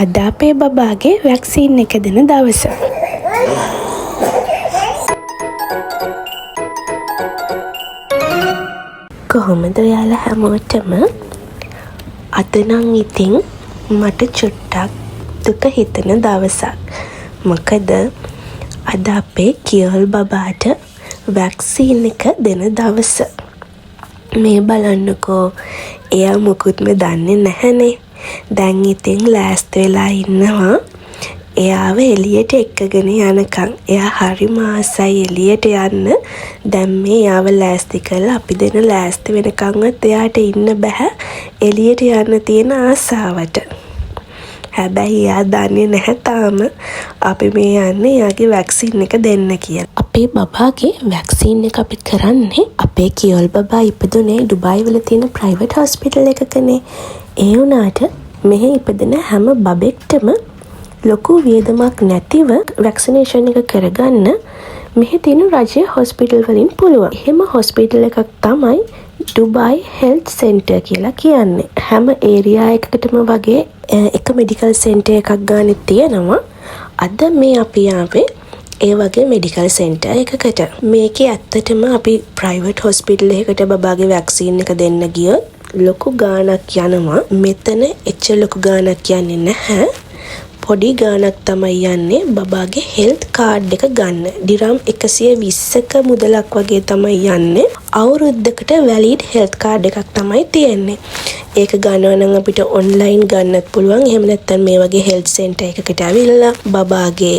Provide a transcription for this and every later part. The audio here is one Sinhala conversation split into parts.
අද අපේ බබාගේ වැක්සීන් එක දෙන දවස. කොහොමද ඔයාලා හැමෝටම? අද නම් ඉතින් මට චුට්ටක් දුක හිතෙන දවසක්. මොකද අද අපේ කියල් බබාට වැක්සීන් එක දෙන දවස. මේ බලන්නකෝ, එයා මොකුත්ම දන්නේ නැහැනේ. දැන් ඉතින් ලෑස්ති වෙලා ඉන්නවා එයාව එළියට එක්කගෙන යනකම්. එයා හරිම ආසයි එළියට යන්න. දැන් මේ එයාව ලෑස්ති කරලා අපි දෙන ලෑස්ති වෙනකන්වත් එයාට ඉන්න බෑ එළියට යන්න තියෙන ආසාවට. හැබැයි එයා දන්නේ නැහැ තාම අපි මේ යන්නේ එයාගේ වැක්සින් එක දෙන්න කියලා. අපේ බබාගේ වැක්සින් එක අපි කරන්නේ අපේ කියල් බබා ඉපදුනේ ඩුබායි වල තියෙන ප්‍රයිවට් හොස්පිටල් එකකනේ. ඒ වුණාට මෙහි ඉපදෙන හැම බබෙක්ටම ලොකු වියදමක් නැතිව වැක්සිනේෂන් එක කරගන්න මෙහි තියෙන රජයේ හොස්පිටල් වලින් පුළුවන්. එහෙම හොස්පිටල් එකක් තමයි ඩුබායි හෙල්ත් සෙන්ටර් කියලා කියන්නේ. හැම ඒරියා එකකටම වගේ එක මෙඩිකල් සෙන්ටර් එකක් ගන්න තියෙනවා. අද මේ අපි ආවේ ඒ වගේ මෙඩිකල් සෙන්ටර් එකකට. මේකේ ඇත්තටම අපි ප්‍රයිවට් හොස්පිටල් එකකට බබාගේ වැක්සින් එක දෙන්න ගියොත් ලොකු ගාණක් යනවා. මෙතන එච්චර ලොකු ගාණක් යන්නේ නැහැ. පොඩි ගාණක් තමයි යන්නේ බබාගේ හෙල්ත් කාඩ් එක ගන්න. ඩිරම් 120ක මුදලක් වගේ තමයි යන්නේ. අවුරුද්දකට වැලිඩ් හෙල්ත් කාඩ් එකක් තමයි තියෙන්නේ. ඒක ගන්නවා නම් අපිට ඔන්ලයින් ගන්නත් පුළුවන්. එහෙම නැත්නම් මේ වගේ හෙල්ත් සෙන්ටර් එකකට ඇවිල්ලා බබාගේ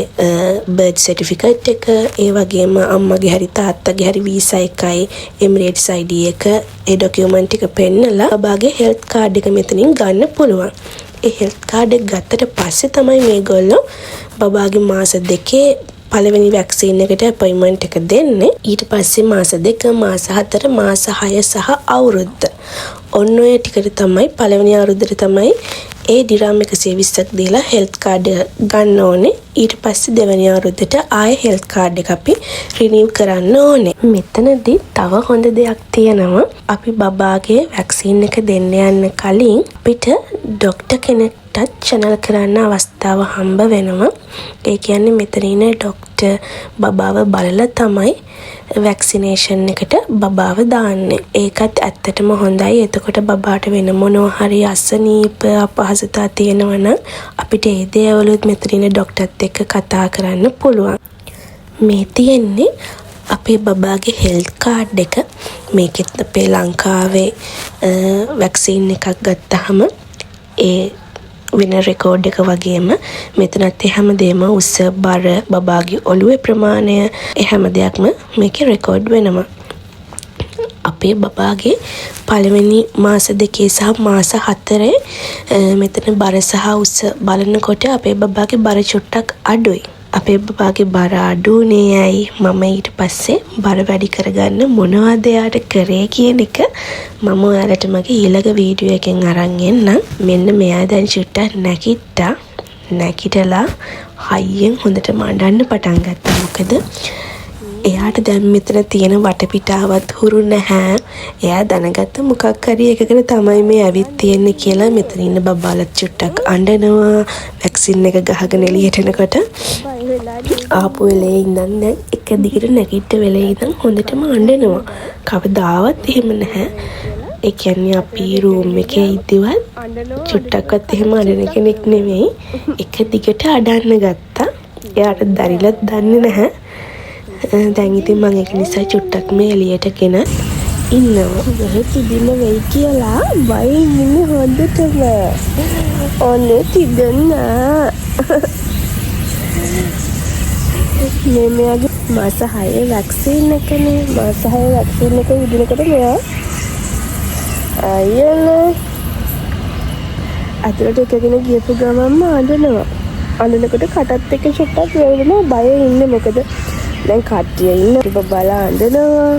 බර්ත් සර්ටිෆිකේට් එක, ඒ වගේම අම්මගේ හරි තාත්තගේ හරි වීසා එකයි, එමිරේට්ස් ID එක, ඒ ડોකියුමන්ට් එක පෙන්නලා බබාගේ හෙල්ත් කාඩ් එක මෙතනින් ගන්න පුළුවන්. ඒ හෙල්ත් කාඩ් එක ගත්තට පස්සේ තමයි මේගොල්ලෝ බබාගේ මාස 2 පළවෙනි වැක්සින් එකට අපොයින්ට්මන්ට් එක දෙන්නේ. ඊට පස්සේ මාස 2, මාස 4, මාස 6 සහ අවුරුද්ද. ඔන්න ඔය ටිකට තමයි පළවෙනි අවුරුද්දට තමයි ඒ ඩිරම් 120ක් දීලා හෙල්ත් කාඩ් ගන්න ඕනේ. ඊට පස්සේ දෙවෙනි අවුරුද්දට ආයෙ හෙල්ත් කාඩ් එක අපි රිනිව් කරන්න ඕනේ. මෙතනදී තව හොඳ දෙයක් තියෙනවා. අපි බබාගේ වැක්සින් එක දෙන්න යන්න කලින් අපිට ડોක්ටර් කෙනෙක්ටත් channel කරන්න අවස්ථාව හම්බ වෙනවා. ඒ කියන්නේ මෙතන ඉන්න ડોක්ටර් බබාව බලලා තමයි වැක්සිනේෂන් එකට බබාව දාන්නේ. ඒකත් ඇත්තටම හොඳයි. එතකොට බබාට වෙන මොනවා හරි අසනීප අපහසුතා තියෙනවා නම් අපිට ඒ දේවලුත් මෙතන ඉන්න ડોක්ටර්ත් එක්ක කතා කරන්න පුළුවන්. මේ තියෙන්නේ අපේ බබාගේ හෙල්ත් කාඩ් එක. මේකෙත් අපේ ලංකාවේ වැක්සින් එකක් ගත්තාම ඒ වෙන රෙකෝඩ් එක වගේම මෙතනත් හැමදේම උස බර බබාගේ ඔළුවේ ප්‍රමාණය හැම දෙයක්ම මේකේ රෙකෝඩ් වෙනවා. අපේ බබාගේ පළවෙනි මාස 2 සහ මාස 4 මෙතන බර සහ උස බලනකොට අපේ බබාගේ බර චුට්ටක් අඩුයි. අපේ බබාගේ බර අඩුනේ ඇයි මම ඊට පස්සේ බර වැඩි කරගන්න මොනවද යාට කරේ කියන එක මම ඔයාලට මගේ ඊළඟ වීඩියෝ එකෙන් අරන් එන්නම්. මෙන්න මෙයා දැන් චුට්ටක් නැගිට්ටා. නැගිටලා හයියෙන් හොඳට මඬන්න පටන් ගත්තා. මොකද එයාට දැන් මෙතන තියෙන වටපිටාවත් හුරු නැහැ. එයා දැනගත්ත මොකක් හරි එකකට තමයි මේ ඇවිත් තියෙන්නේ කියලා. මෙතන ඉන්න බබාලත් චුට්ටක් අඬනවා. වැක්සින් එක ගහගෙන එළියට එනකොට ආපු වෙලේ ඉඳන් දැන් එක දිගට නැගිට වෙලේ ඉඳන් හොඳටම අඬනවා. කවදාවත් එහෙම නැහැ. ඒ කියන්නේ අපි රූම් එකේ ඉද්දිවත් චුට්ටක්වත් එහෙම අඬන කෙනෙක් නෙවෙයි. එක දිගට අඬන්න ගත්තා. එයාට දරිලත් දන්නේ නැහැ. දැන් ඉතින් මම ඒක නිසා චුට්ටක් මේ එළියට ගෙන ඉන්නවා. මෙහෙ තිබින්න වෙයි කියලා බයින් ඉන්නේ හොඳටම. ඔන්නේ තිබෙන්න. මෙයාගේ මාස 6 වැක්සින් එකනේ. මාස 6 වැක්සින් එක විදිනකොට මෙයා අයියනේ අතලට එකගෙන ගියපු ගමන්ම අඬනවා. අඬනකොට කටත් එක්ක චුට්ටක් වේදෙනවා. බය ඉන්නේ මොකද දැන් කට්ටිය ඉන්න බබලා අඬනවා.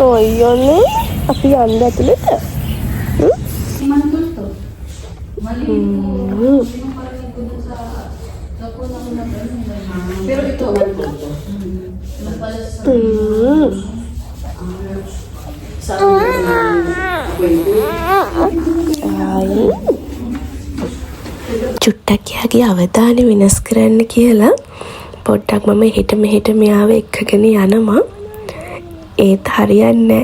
ඔයෝනේ අපි යන්න ඇතුළට. චුට්ටක් යාගේ අවධානය වෙනස් කරන්න කියලා පොඩ්ඩක් මම එහෙට මෙහෙට මෙයාව එක්කගෙන යනවා. ඒත් හරියන්නේ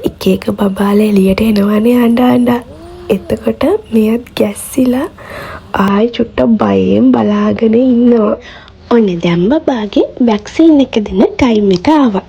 එක එක බබාලා එළියට එනවනේ අඬ. එතකොට මෙයත් ගැස්සිලා ආයි චුට්ටක් බයෙන් බලාගෙන ඉන්නවා. ඔන්න දැන් බබාගේ වැක්සින් එක දෙන ටයිම් එක ආවා.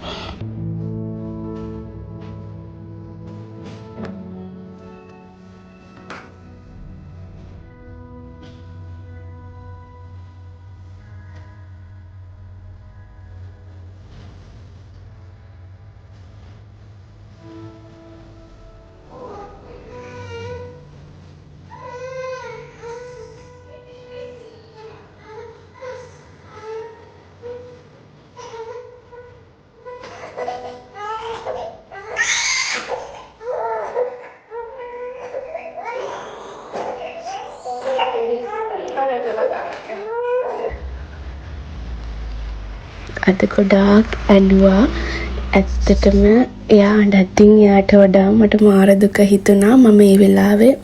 අද ගොඩාක් ඇඬුවා. ඇත්තටම එයා අඬද්දී එයාට වඩා මට මාර දුක හිතුණා. මම ඒ වෙලාවේ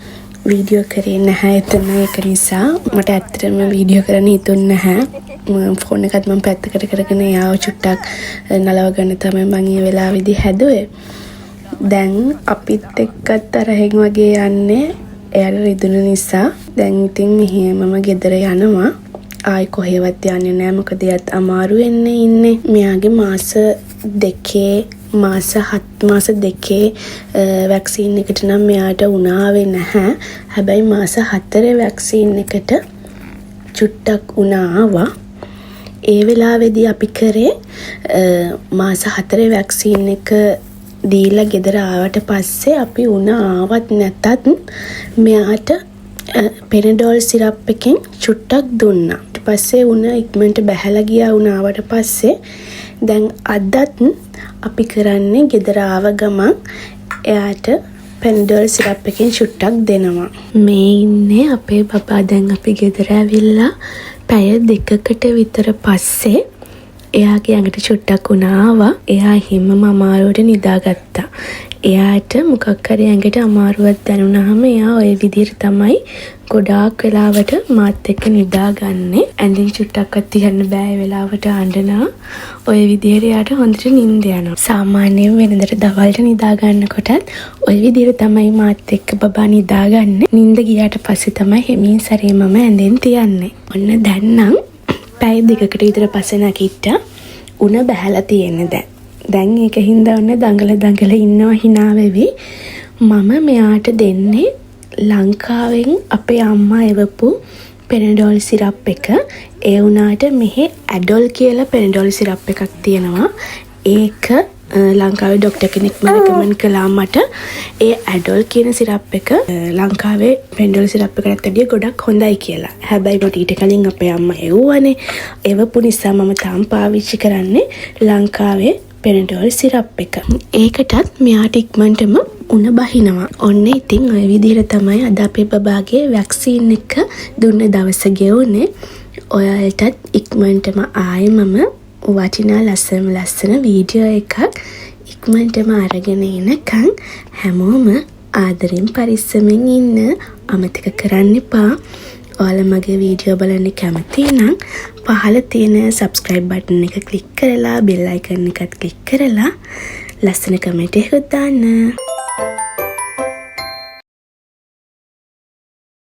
වීඩියෝ කරේ නැහැ එතන. ඒක නිසා මට ඇත්තටම වීඩියෝ කරන්න හිතුන්නේ නැහැ. ෆෝන් එකත් මම පැත්තකට කරගෙන එයාව චුට්ටක් නලව ගන්න තමයි මම ඒ වෙලාවේදී හැදුවේ. දැන් අපිත් එක්කත් අරහෙන් වගේ යන්නේ එයාට රිදුන නිසා. දැන් ඉතින් මෙහෙමම ගෙදර යනවා. ආයි කොහෙවත් යන්නේ නැහැ. මොකද එයාත් අමාරු වෙන්නේ ඉන්නේ. මෙයාගේ මාස 2 වැක්සින් එකට නම් මෙයාට උනාවේ නැහැ. හැබැයි මාස 4 වැක්සින් එකට චුට්ටක් උනාවා. ඒ වෙලාවේදී අපි කරේ මාස 4 වැක්සින් එක දීලා ගෙදර ආවට පස්සේ අපි ආවත් නැතත් මෙයාට පෙනඩෝල් සිරප් එකෙන් චුට්ටක් දුන්නා. ඊට පස්සේ ඉක්මනට බැහැලා ගියා ආවට පස්සේ. දැන් අදත් අපි කරන්නේ ගෙදර ආව ගමන් එයාට පෙනඩෝල් සිරප් එකෙන් චුට්ටක් දෙනවා. මේ ඉන්නේ අපේ බබා. දැන් අපි ගෙදර ඇවිල්ලා පැය 2කට විතර පස්සේ එයාගේ ඇඟට චුට්ටක් ආවා. එයා හිමම අමාරුවට නිදාගත්තා. එයාට මොකක් හරි ඇඟට අමාරුවක් දැනුණාම එයා ওই විදිහට තමයි ගොඩාක් වෙලාවට මාත් එක්ක නිදාගන්නේ. ඇඟින් චුට්ටක්වත් තියන්න බෑ වෙලාවට අඬනවා. ওই විදිහට එයාට හොඳට නිින්ද යනවා. සාමාන්‍යයෙන් වෙනදට දවල්ට නිදා ගන්නකොටත් ওই විදිහට තමයි මාත් එක්ක බබා නිදාගන්නේ. නිින්ද ගියාට පස්සේ තමයි හිමින් සැරේ මම ඇඳෙන් තියන්නේ. ඔන්න දැන් නම් පැය 2කට විතර පස්සේ නැගිට්ටා. උණ බහැලා තියෙන්නේ දැන්. දැන් ඒක හින්දා ඔන්න දඟල ඉන්නවා hina වෙවි. මම මෙයාට දෙන්නේ ලංකාවෙන් අපේ අම්මා එවපු පෙනඩෝල් සිරප් එක. ඒ වුණාට මෙහි ඇඩොල් කියලා පෙනඩෝල් සිරප් එකක් තියෙනවා. ඒක ලංකාවේ ඩොක්ටර් කෙනෙක්ම රෙකමන්ඩ් කළා මට. ඒ ඇඩොල් කියන සිරප් එක ලංකාවේ පෙනඩෝල් සිරප් එකකට වඩා ගොඩක් හොඳයි කියලා. හැබැයි මට ඊට කලින් අපේ අම්මා එව්වනේ. එවපු නිසා මම තාම පාවිච්චි කරන්නේ ලංකාවේ පෙනඩෝල් සිරප් එක. ඒකටත් මෙයාට ඉක්මනටම උණ බහිනවා. ඔන්න ඉතින් ඔය විදිහට තමයි අද අපේ බබාගේ වැක්සින් එක දුන්න දවස ගෙවුනේ. ඔයාලටත් ඉක්මනටම ආයෙ මම වටිනා ලස්සන වීඩියෝ එකක් ඉක්මනටම අරගෙන එනකන් හැමෝම ආදරෙන් පරිස්සමෙන් ඉන්න. අමතක කරන්න එපා. ඔයාලා මගේ වීඩියෝ බලන්න කැමති නම් පහළ තියෙන subscribe button එක click කරලා bell icon එකත් click කරලා ලස්සන කමෙන්ට් එකක් දාන්න.